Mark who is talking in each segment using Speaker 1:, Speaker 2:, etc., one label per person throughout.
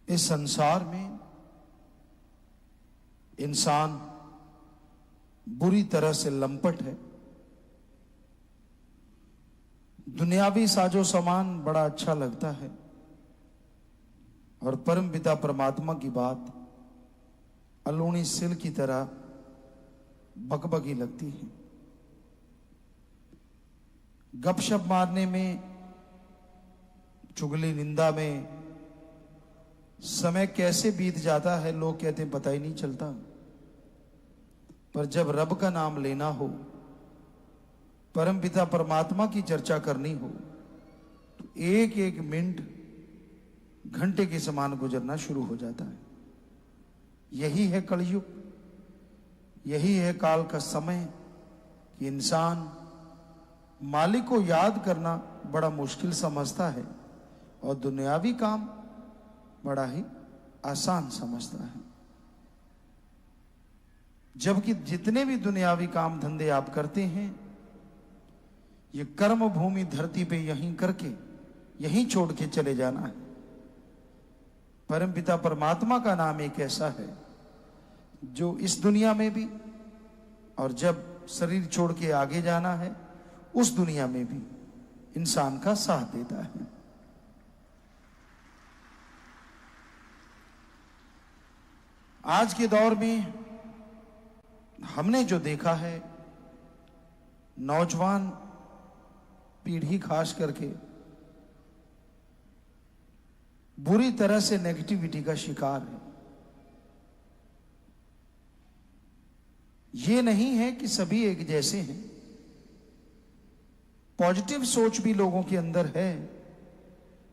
Speaker 1: इस संसार में इंसान बुरी तरह से लंपट है। दुनियावी साजो सामान बड़ा अच्छा लगता है और परमपिता परमात्मा की बात अलूणी सिल की तरह बकबकी लगती है। गपशप मारने में, चुगली निंदा में समय कैसे बीत जाता है लोग कहते हैं पता ही नहीं चलता। पर जब रब का नाम लेना हो, परमपिता परमात्मा की चर्चा करनी हो, तो एक एक मिनट घंटे के समान गुजरना शुरू हो जाता है। यही है कलयुग, यही है काल का समय कि इंसान मालिक को याद करना बड़ा मुश्किल समझता है और दुनियावी काम बड़ा ही आसान समझता है। जबकि जितने भी दुनियावी काम धंधे आप करते हैं, ये कर्म भूमि धरती पे यहीं करके यहीं छोड़ के चले जाना है। परमपिता परमात्मा का नाम एक ऐसा है जो इस दुनिया में भी और जब शरीर छोड़ के आगे जाना है उस दुनिया में भी इंसान का साथ देता है। आज के दौर में हमने जो देखा है, नौजवान पीढ़ी खास करके बुरी तरह से नेगेटिविटी का शिकार है। ये नहीं है कि सभी एक जैसे हैं, पॉजिटिव सोच भी लोगों के अंदर है,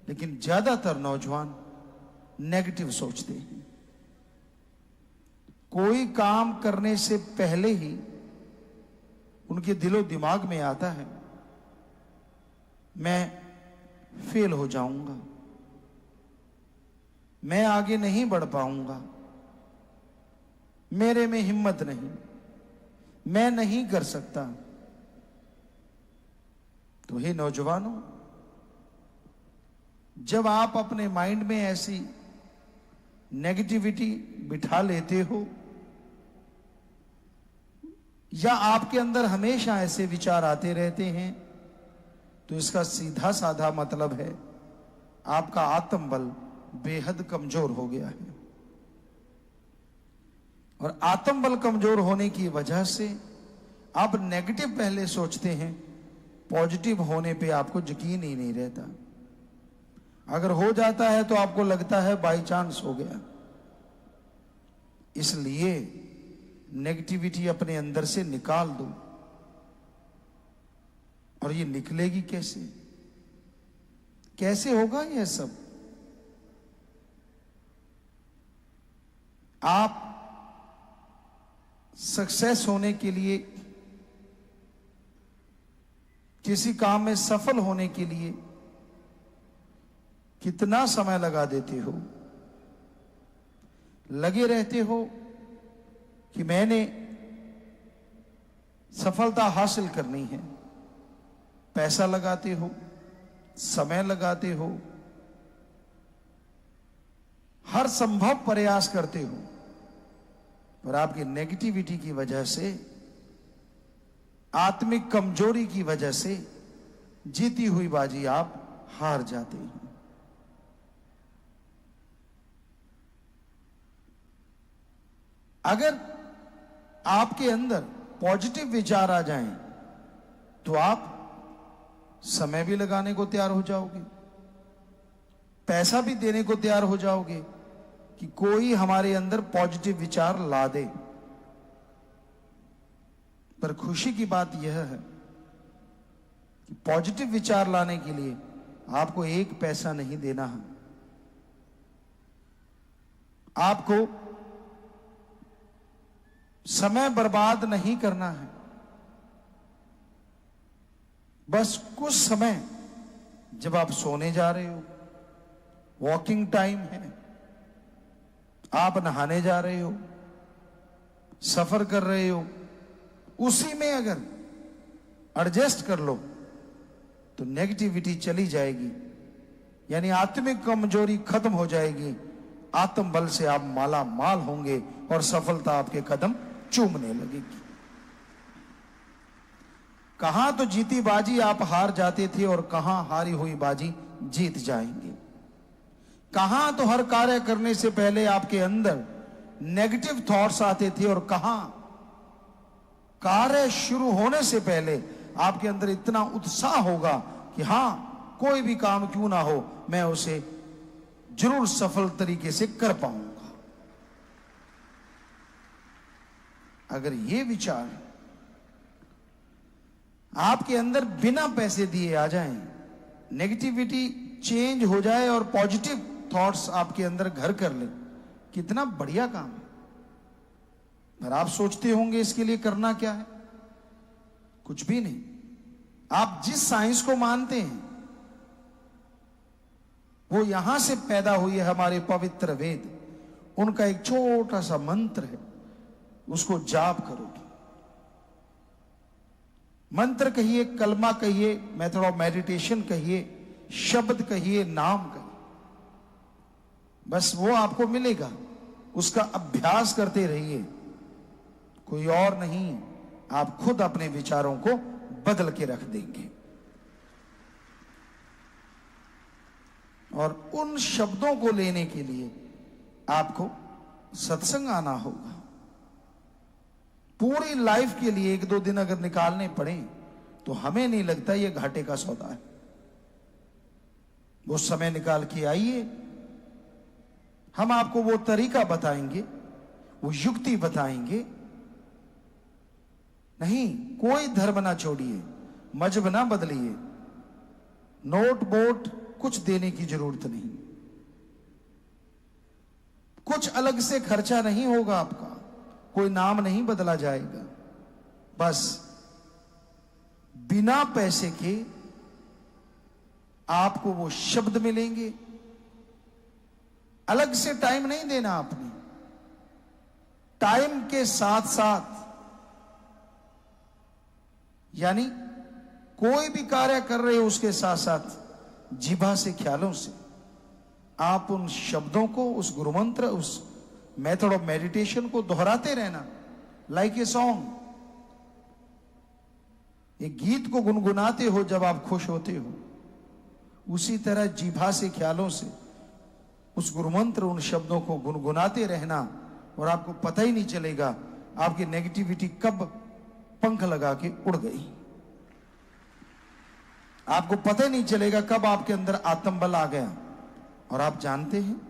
Speaker 1: लेकिन ज्यादातर नौजवान नेगेटिव सोचते हैं। कोई काम करने से पहले ही उनके दिलो दिमाग में आता है मैं फेल हो जाऊंगा, मैं आगे नहीं बढ़ पाऊंगा, मेरे में हिम्मत नहीं, मैं नहीं कर सकता। तो हे नौजवानों, जब आप अपने माइंड में ऐसी नेगेटिविटी बिठा लेते हो या आपके अंदर हमेशा ऐसे विचार आते रहते हैं, तो इसका सीधा साधा मतलब है आपका आत्मबल बेहद कमजोर हो गया है। और आत्मबल कमजोर होने की वजह से आप नेगेटिव पहले सोचते हैं, पॉजिटिव होने पे आपको यकीन ही नहीं रहता। अगर हो जाता है तो आपको लगता है बाई चांस हो गया। इसलिए नेगेटिविटी अपने अंदर से निकाल दो। और ये निकलेगी कैसे? कैसे होगा यह सब? आप सक्सेस होने के लिए, किसी काम में सफल होने के लिए कितना समय लगा देते हो? लगे रहते हो कि मैंने सफलता हासिल करनी है। पैसा लगाते हो, समय लगाते हो, हर संभव प्रयास करते हो, पर आपकी नेगेटिविटी की वजह से, आत्मिक कमजोरी की वजह से जीती हुई बाजी आप हार जाते हैं। अगर आपके अंदर पॉजिटिव विचार आ जाएं, तो आप समय भी लगाने को तैयार हो जाओगे, पैसा भी देने को तैयार हो जाओगे कि कोई हमारे अंदर पॉजिटिव विचार ला दे। पर खुशी की बात यह है कि पॉजिटिव विचार लाने के लिए आपको एक पैसा नहीं देना है। आपको समय बर्बाद नहीं करना है। बस कुछ समय जब आप सोने जा रहे हो, वॉकिंग टाइम है, आप नहाने जा रहे हो, सफर कर रहे हो, उसी में अगर एडजस्ट कर लो तो नेगेटिविटी चली जाएगी, यानी आत्मिक कमजोरी खत्म हो जाएगी। आत्म बल से आप माला माल होंगे और सफलता आपके कदम चूमने लगेगी। कहां तो जीती बाजी आप हार जाते थे और कहां हारी हुई बाजी जीत जाएंगे। कहां तो हर कार्य करने से पहले आपके अंदर नेगेटिव थॉट्स आते थे और कहां कार्य शुरू होने से पहले आपके अंदर इतना उत्साह होगा कि हां, कोई भी काम क्यों ना हो, मैं उसे जरूर सफल तरीके से कर पाऊंगा। अगर ये विचार आपके अंदर बिना पैसे दिए आ जाएं, नेगेटिविटी चेंज हो जाए और पॉजिटिव थॉट्स आपके अंदर घर कर ले, कितना बढ़िया काम है। पर आप सोचते होंगे इसके लिए करना क्या है? कुछ भी नहीं। आप जिस साइंस को मानते हैं वो यहां से पैदा हुई है, हमारे पवित्र वेद। उनका एक छोटा सा मंत्र है, उसको जाप करोगे। मंत्र कहिए, कलमा कहिए, मेथड ऑफ मेडिटेशन कहिए, शब्द कहिए, नाम कहिए, बस वो आपको मिलेगा। उसका अभ्यास करते रहिए, कोई और नहीं, आप खुद अपने विचारों को बदल के रख देंगे। और उन शब्दों को लेने के लिए आपको सत्संग आना होगा। पूरी लाइफ के लिए 1-2 दिन अगर निकालने पड़े तो हमें नहीं लगता ये घाटे का सौदा है। वो समय निकाल के आइए, हम आपको वो तरीका बताएंगे, वो युक्ति बताएंगे। नहीं, कोई धर्म ना छोड़िए, मजहब ना बदलिए, नोट बोट कुछ देने की जरूरत नहीं, कुछ अलग से खर्चा नहीं होगा आपका, कोई नाम नहीं बदला जाएगा। बस बिना पैसे के आपको वो शब्द मिलेंगे। अलग से टाइम नहीं देना आपने, टाइम के साथ साथ, यानी कोई भी कार्य कर रहे हो उसके साथ साथ जिभा से, ख्यालों से आप उन शब्दों को, उस गुरु मंत्र, उस मेथड ऑफ मेडिटेशन को दोहराते रहना, लाइक ए सॉन्ग। एक गीत को गुनगुनाते हो जब आप खुश होते हो, उसी तरह जिभा से, ख्यालों से उस गुरु मंत्र, उन शब्दों को गुनगुनाते रहना, और आपको पता ही नहीं चलेगा आपकी नेगेटिविटी कब पंख लगा के उड़ गई। आपको पता ही नहीं चलेगा कब आपके अंदर आत्मबल आ गया। और आप जानते हैं,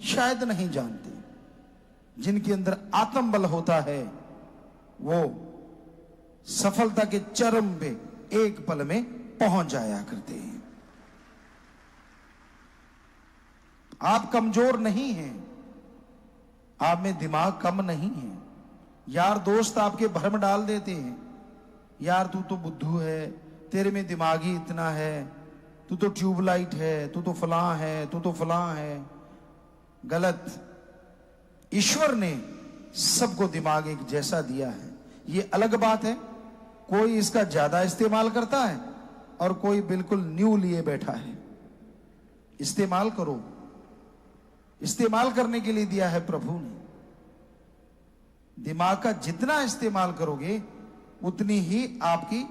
Speaker 1: शायद नहीं जानते, जिनके अंदर आत्मबल होता है वो सफलता के चरम पे एक पल में पहुंच जाया करते हैं। आप कमजोर नहीं हैं, आप में दिमाग कम नहीं है। यार दोस्त आपके भ्रम डाल देते हैं, यार तू तो बुद्धू है, तेरे में दिमाग ही इतना है, तू तो ट्यूबलाइट है, तू तो फलां है, तू तो फलां है। गलत। ईश्वर ने सबको दिमाग एक जैसा दिया है। ये अलग बात है, कोई इसका ज्यादा इस्तेमाल करता है और कोई बिल्कुल न्यू लिए बैठा है। इस्तेमाल करो, इस्तेमाल करने के लिए दिया है प्रभु ने। दिमाग का जितना इस्तेमाल करोगे उतनी ही आपकी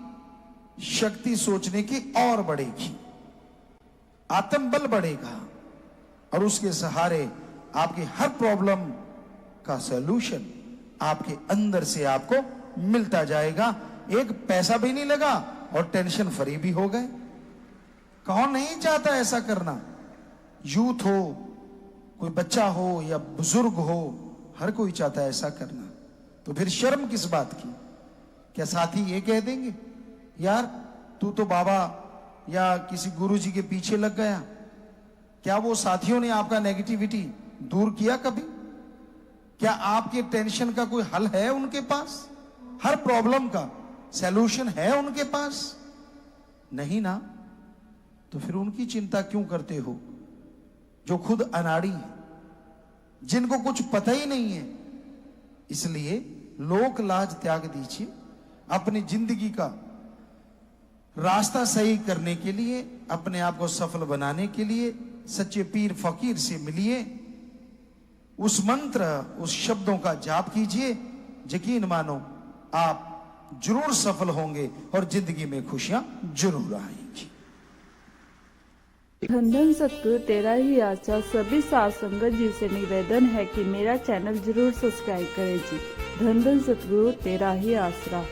Speaker 1: शक्ति सोचने की और बढ़ेगी, आत्मबल बढ़ेगा, और उसके सहारे आपकी हर प्रॉब्लम का सलूशन आपके अंदर से आपको मिलता जाएगा। एक पैसा भी नहीं लगा और टेंशन फ्री भी हो गए। कौन नहीं चाहता ऐसा करना? यूथ हो, कोई बच्चा हो या बुजुर्ग हो, हर कोई चाहता है ऐसा करना। तो फिर शर्म किस बात की? क्या साथी ये कह देंगे, यार तू तो बाबा या किसी गुरु जी के पीछे लग गया? क्या वो साथियों ने आपका नेगेटिविटी दूर किया कभी? क्या आपके टेंशन का कोई हल है उनके पास? हर प्रॉब्लम का सॉल्यूशन है उनके पास? नहीं ना। तो फिर उनकी चिंता क्यों करते हो जो खुद अनाड़ी है, जिनको कुछ पता ही नहीं है? इसलिए लोक लाज त्याग दीजिए। अपनी जिंदगी का रास्ता सही करने के लिए, अपने आप को सफल बनाने के लिए सच्चे पीर फकीर से मिलिए, उस मंत्र, उस शब्दों का जाप कीजिए, यकीन मानो आप जरूर सफल होंगे और जिंदगी में खुशियां जरूर आएंगी।
Speaker 2: धन धन सतगुरु तेरा ही आशा। सभी साध संगत जी से निवेदन है कि मेरा चैनल जरूर सब्सक्राइब करें जी। धन धन सतगुरु तेरा ही आसरा।